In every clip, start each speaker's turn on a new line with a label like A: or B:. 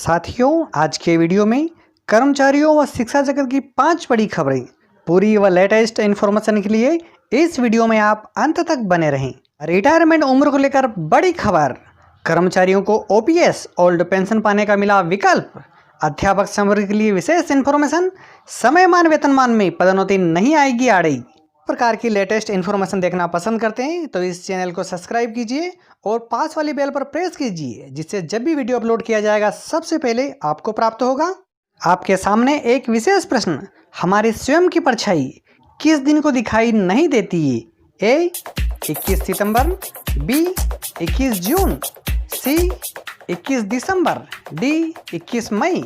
A: साथियों, आज के वीडियो में कर्मचारियों व शिक्षा जगत की 5 बड़ी खबरें पूरी व लेटेस्ट इन्फॉर्मेशन के लिए इस वीडियो में आप अंत तक बने रहें। रिटायरमेंट उम्र को लेकर बड़ी खबर, कर्मचारियों को ओपीएस ओल्ड पेंशन पाने का मिला विकल्प। अध्यापक संवर्ग के लिए विशेष इन्फॉर्मेशन, समयमान वेतनमान में पदोन्नति नहीं आएगी आड़े। प्रकार की लेटेस्ट इन्फॉर्मेशन देखना पसंद करते हैं तो इस चैनल को सब्सक्राइब कीजिए और पास वाली बेल पर प्रेस कीजिए, जिससे जब भी वीडियो अपलोड किया जाएगा सबसे पहले आपको प्राप्त होगा। आपके सामने एक विशेष प्रश्न, हमारे स्वयं की परछाई किस दिन को दिखाई नहीं देती है? ए 21 सितंबर, बी 21 जून, सी 21 दिसंबर, डी 21 मई।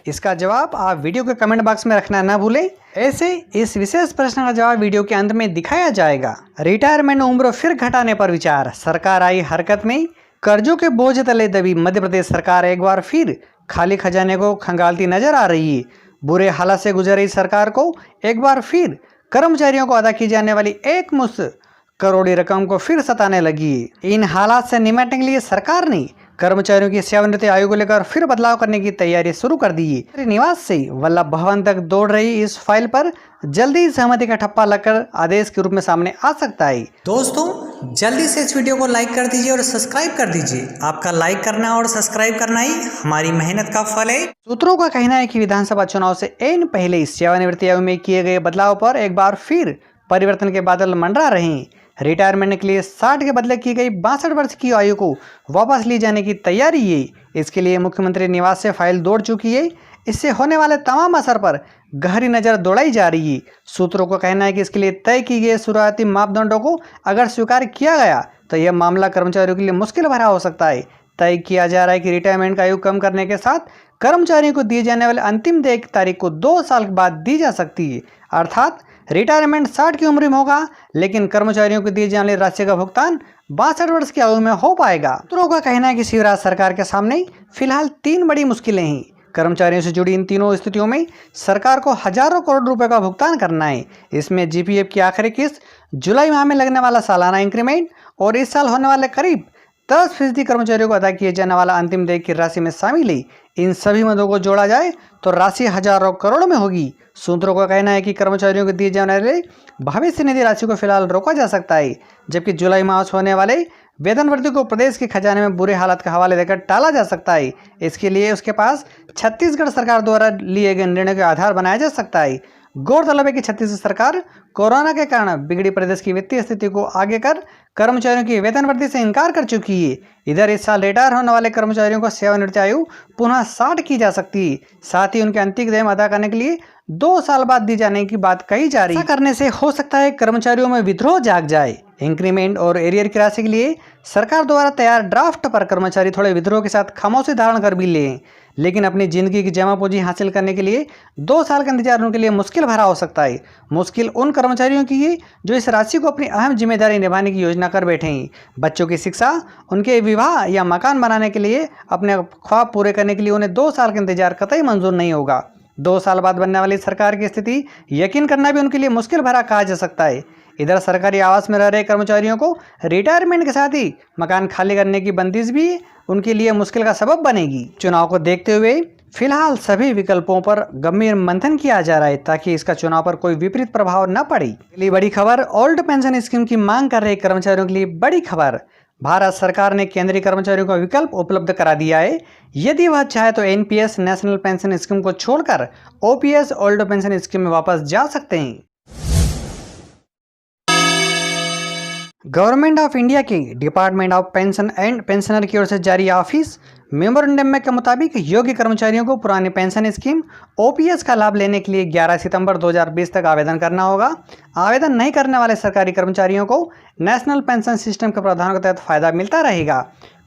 A: इसका जवाब आप वीडियो के कमेंट बॉक्स में रखना न भूलें। ऐसे इस विशेष प्रश्न का जवाब वीडियो के अंत में दिखाया जाएगा। रिटायरमेंट उम्र फिर घटाने पर विचार, सरकार आई हरकत में। कर्जों के बोझ तले दबी मध्य प्रदेश सरकार एक बार फिर खाली खजाने को खंगालती नजर आ रही है। बुरे हालात से गुजर रही सरकार को एक बार फिर कर्मचारियों को अदा की जाने वाली एक मुश्त करोड़ी रकम को फिर सताने लगी है। इन हालात से निपटने के लिए सरकार ने कर्मचारियों की सेवानिवृत्ति आयु को लेकर फिर बदलाव करने की तैयारी शुरू कर दी है। निवास से वल्लभ भवन तक दौड़ रही इस फाइल पर जल्दी सहमति का ठप्पा लगकर आदेश के रूप में सामने आ सकता है। दोस्तों, जल्दी से इस वीडियो को लाइक कर दीजिए और सब्सक्राइब कर दीजिए। आपका लाइक करना और सब्सक्राइब करना ही हमारी मेहनत का फल है। सूत्रों का कहना है कि विधानसभा चुनाव से एन पहले सेवानिवृत्ति आयु में किए गए बदलाव पर एक बार फिर परिवर्तन के बादल मंडरा रहे हैं। रिटायरमेंट के लिए 60 के बदले की गई 62 वर्ष की आयु को वापस ली जाने की तैयारी है। इसके लिए मुख्यमंत्री निवास से फाइल दौड़ चुकी है। इससे होने वाले तमाम असर पर गहरी नज़र दौड़ाई जा रही है। सूत्रों का कहना है कि इसके लिए तय की गई शुरुआती मापदंडों को अगर स्वीकार किया गया तो यह मामला कर्मचारियों के लिए मुश्किल भरा हो सकता है। तय किया जा रहा है कि रिटायरमेंट का आयु कम करने के साथ कर्मचारियों को दिए जाने वाले अंतिम देय की तारीख को 2 साल के बाद दी जा सकती है। अर्थात रिटायरमेंट 60 की उम्र में होगा, लेकिन कर्मचारियों को दी जाने वाली राशि का भुगतान 62 वर्ष की आयु में हो पाएगा। सूत्रों का कहना है कि शिवराज सरकार के सामने फिलहाल 3 बड़ी मुश्किलें हैं। कर्मचारियों से जुड़ी इन तीनों स्थितियों में सरकार को हजारों करोड़ रुपए का भुगतान करना है। इसमें जीपीएफ की आखिरी किस्त, जुलाई माह में लगने वाला सालाना इंक्रीमेंट और इस साल होने वाले करीब 10% कर्मचारियों को अदा किए जाने वाला अंतिम देय की राशि में शामिल है। इन सभी मदों को जोड़ा जाए तो राशि हजारों करोड़ में होगी। सूत्रों का कहना है कि कर्मचारियों को दिए जाने वाले भविष्य निधि राशि को फिलहाल रोका जा सकता है, जबकि जुलाई माह से होने वाले वेतन वृद्धि को प्रदेश के खजाने में बुरे हालात के हवाले देकर टाला जा सकता है। इसके लिए उसके पास छत्तीसगढ़ सरकार द्वारा लिए गए निर्णय का आधार बनाया जा सकता है। गौरतलब है कि छत्तीसगढ़ सरकार कोरोना के कारण बिगड़ी प्रदेश की वित्तीय स्थिति को आगे कर कर्मचारियों की वेतन वृद्धि से इनकार कर चुकी है। इधर इस साल रिटायर होने वाले कर्मचारियों को सेवानिवृत्ति आयु पुनः 60 की जा सकती है। साथ ही उनके अंतिम देय अदा करने के लिए 2 साल बाद दी जाने की बात कही जा रही है। ऐसा करने से हो सकता है कर्मचारियों में विद्रोह जाग जाए। इंक्रीमेंट और एरियर की राशि के लिए सरकार द्वारा तैयार ड्राफ्ट पर कर्मचारी थोड़े विद्रोह के साथ खामोशी धारण कर भी लें, लेकिन अपनी जिंदगी की जमा पूंजी हासिल करने के लिए 2 साल का इंतजार उनके लिए मुश्किल भरा हो सकता है। मुश्किल उन कर्मचारियों की है जो इस राशि को अपनी अहम जिम्मेदारी निभाने की योजना कर बैठे हैं। बच्चों की शिक्षा, उनके विवाह या मकान बनाने के लिए, अपने ख्वाब पूरे करने के लिए उन्हें 2 साल का इंतजार कतई मंजूर नहीं होगा। 2 साल बाद बनने वाली सरकार की स्थिति यकीन करना भी उनके लिए मुश्किल भरा कहा जा सकता है। इधर सरकारी आवास में रह रहे कर्मचारियों को रिटायरमेंट के साथ ही मकान खाली करने की बंदिश भी उनके लिए मुश्किल का सबब बनेगी। चुनाव को देखते हुए फिलहाल सभी विकल्पों पर गंभीर मंथन किया जा रहा है, ताकि इसका चुनाव पर कोई विपरीत प्रभाव न पड़े। अगली बड़ी खबर, ओल्ड पेंशन स्कीम की मांग कर रहे कर्मचारियों के लिए बड़ी खबर। भारत सरकार ने केंद्रीय कर्मचारियों को विकल्प उपलब्ध करा दिया है। यदि वह चाहे तो एनपीएस नेशनल पेंशन स्कीम को छोड़कर ओपीएस ओल्ड पेंशन स्कीम में वापस जा सकते हैं। गवर्नमेंट ऑफ इंडिया के department of pension and pensioner की ओर से जारी ऑफिस मेमोरेंडम में के मुताबिक योग्य कर्मचारियों को पुरानी पेंशन स्कीम ओपीएस का लाभ लेने के लिए 11 सितंबर 2020 तक आवेदन करना होगा। आवेदन नहीं करने वाले सरकारी कर्मचारियों को नेशनल पेंशन सिस्टम के प्रावधानों के तहत फायदा मिलता रहेगा।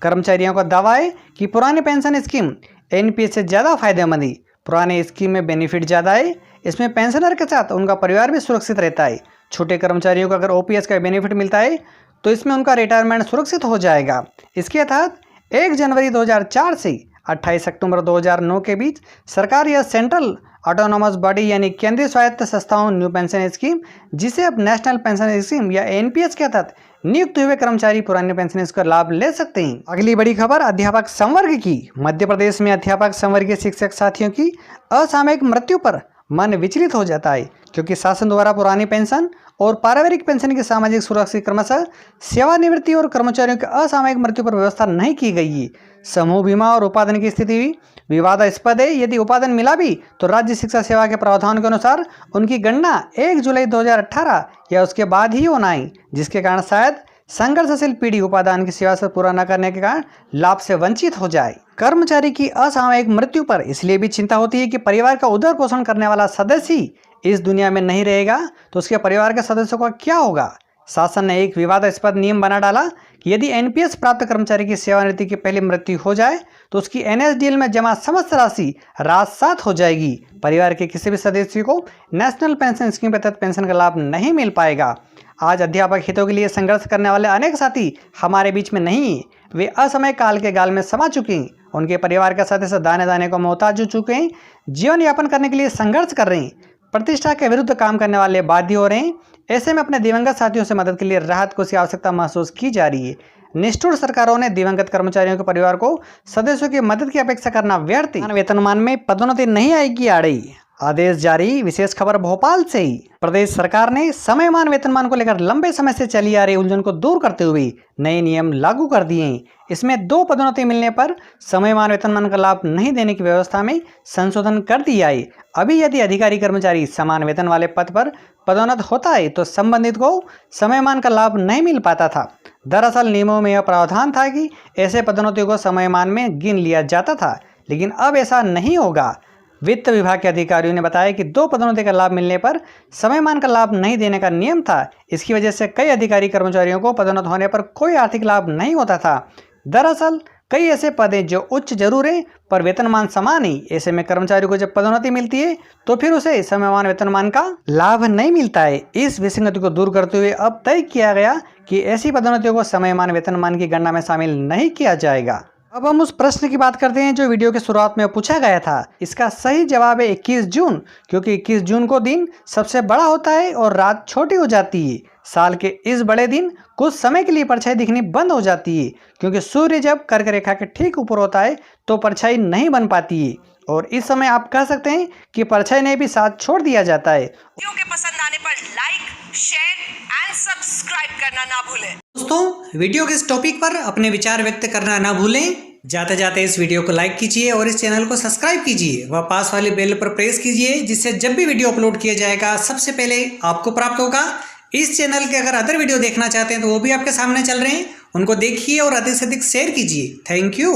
A: कर्मचारियों का दावा है कि पुरानी पेंशन स्कीम एनपीएस से ज़्यादा फायदेमंद है। पुराने स्कीम में बेनिफिट ज़्यादा है। इसमें पेंशनर के साथ उनका परिवार भी सुरक्षित रहता है। छोटे कर्मचारियों को अगर ओपीएस का बेनिफिट मिलता है तो इसमें उनका रिटायरमेंट सुरक्षित हो जाएगा। इसके तहत 1 जनवरी 2004 से 28 अक्टूबर 2009 के बीच सरकार या सेंट्रल ऑटोनोमस बॉडी यानी केंद्रीय स्वायत्त संस्थाओं न्यू पेंशन स्कीम, जिसे अब नेशनल पेंशन स्कीम या एनपीएस के तहत नियुक्त हुए कर्मचारी पुरानी पेंशन का लाभ ले सकते हैं। अगली बड़ी खबर अध्यापक संवर्ग की। मध्य प्रदेश में अध्यापक संवर्गीय शिक्षक साथियों की असामयिक मृत्यु पर मन विचलित हो जाता है, क्योंकि शासन द्वारा पुरानी पेंशन और पारिवारिक पेंशन की सामाजिक सुरक्षा क्रमशः सेवानिवृत्ति और कर्मचारियों की असामयिक मृत्यु पर व्यवस्था नहीं की गई है। समूह बीमा और उपादान की स्थिति भी विवादास्पद है। यदि उपादान मिला भी तो राज्य शिक्षा सेवा के प्रावधान के अनुसार उनकी गणना 1 जुलाई 2018 या उसके बाद ही होना है, जिसके कारण शायद संघर्षशील पीढ़ी उपादान की सेवा से पूरा न करने के कारण लाभ से वंचित हो जाए। कर्मचारी की असामयिक मृत्यु पर इसलिए भी चिंता होती है कि परिवार का उदर पोषण करने वाला सदस्य इस दुनिया में नहीं रहेगा तो उसके परिवार के सदस्यों का क्या होगा। शासन ने एक विवादास्पद नियम बना डाला कि यदि एनपीएस प्राप्त कर्मचारी की सेवानिवृत्ति की पहली मृत्यु हो जाए तो उसकी एनएसडीएल में जमा समस्त राशि राजसात हो जाएगी। परिवार के किसी भी सदस्य को नेशनल पेंशन स्कीम के तहत पेंशन का लाभ नहीं मिल पाएगा। आज अध्यापक हितों के लिए संघर्ष करने वाले अनेक साथी हमारे बीच में नहीं है। वे असमय काल के गाल में समा चुके हैं। उनके परिवार के सदस्य दाने दाने को मोहताज हो चुके हैं। जीवन यापन करने के लिए संघर्ष कर रहे हैं। प्रतिष्ठा के विरुद्ध काम करने वाले बाध्य हो रहे हैं। ऐसे में अपने दिवंगत साथियों से मदद के लिए राहत कोष की आवश्यकता महसूस की जा रही है। निष्ठुर सरकारों ने दिवंगत कर्मचारियों के परिवार को सदस्यों की मदद की अपेक्षा करना व्यर्थ है। वेतनमान में पदोन्नति नहीं आएगी आड़े। आदेश जारी। विशेष खबर भोपाल से ही। प्रदेश सरकार ने समयमान वेतनमान को लेकर लंबे समय से चली आ रही उलझन को दूर करते हुए नए नियम लागू कर दिए हैं। इसमें 2 पदोन्नति मिलने पर समयमान वेतनमान का लाभ नहीं देने की व्यवस्था में संशोधन कर दिया है। अभी यदि अधिकारी कर्मचारी समान वेतन वाले पद पर पदोन्नत होता है तो संबंधित को समयमान का लाभ नहीं मिल पाता था। दरअसल नियमों में यह प्रावधान था कि ऐसे पदोन्नतियों को समयमान में गिन लिया जाता था, लेकिन अब ऐसा नहीं होगा। वित्त विभाग के अधिकारियों ने बताया कि 2 पदोन्नति का लाभ मिलने पर समयमान का लाभ नहीं देने का नियम था। इसकी वजह से कई अधिकारी कर्मचारियों को पदोन्नत होने पर कोई आर्थिक लाभ नहीं होता था। दरअसल कई ऐसे पद हैं जो उच्च जरूर है पर वेतनमान समान ही। ऐसे में कर्मचारी को जब पदोन्नति मिलती है तो फिर उसे समयमान वेतनमान का लाभ नहीं मिलता है। इस विसंगति को दूर करते हुए अब तय किया गया कि ऐसी पदोन्नतियों को समयमान वेतनमान की गणना में शामिल नहीं किया जाएगा। अब हम उस प्रश्न की बात करते हैं जो वीडियो के शुरुआत में पूछा गया था। इसका सही जवाब है 21 जून, क्योंकि 21 जून को दिन सबसे बड़ा होता है और रात छोटी हो जाती है। साल के इस बड़े दिन कुछ समय के लिए परछाई दिखनी बंद हो जाती है, क्योंकि सूर्य जब कर्क रेखा के ठीक ऊपर होता है तो परछाई नहीं बन पाती है और इस समय आप कह सकते हैं कि परछाई ने भी साथ छोड़ दिया जाता है।
B: वीडियो के पसंद आने पर लाइक, शेयर एंड सब्सक्राइब करना ना भूलें।
A: दोस्तों, वीडियो के इस टॉपिक पर अपने विचार व्यक्त करना ना भूलें। जाते जाते इस वीडियो को लाइक कीजिए और इस चैनल को सब्सक्राइब कीजिए व पास वाले बेल पर प्रेस कीजिए, जिससे जब भी वीडियो अपलोड किया जाएगा सबसे पहले आपको प्राप्त होगा। इस चैनल के अगर अदर वीडियो देखना चाहते हैं तो वो भी आपके सामने चल रहे हैं, उनको देखिए और अधिक से अधिक शेयर कीजिए। Thank you.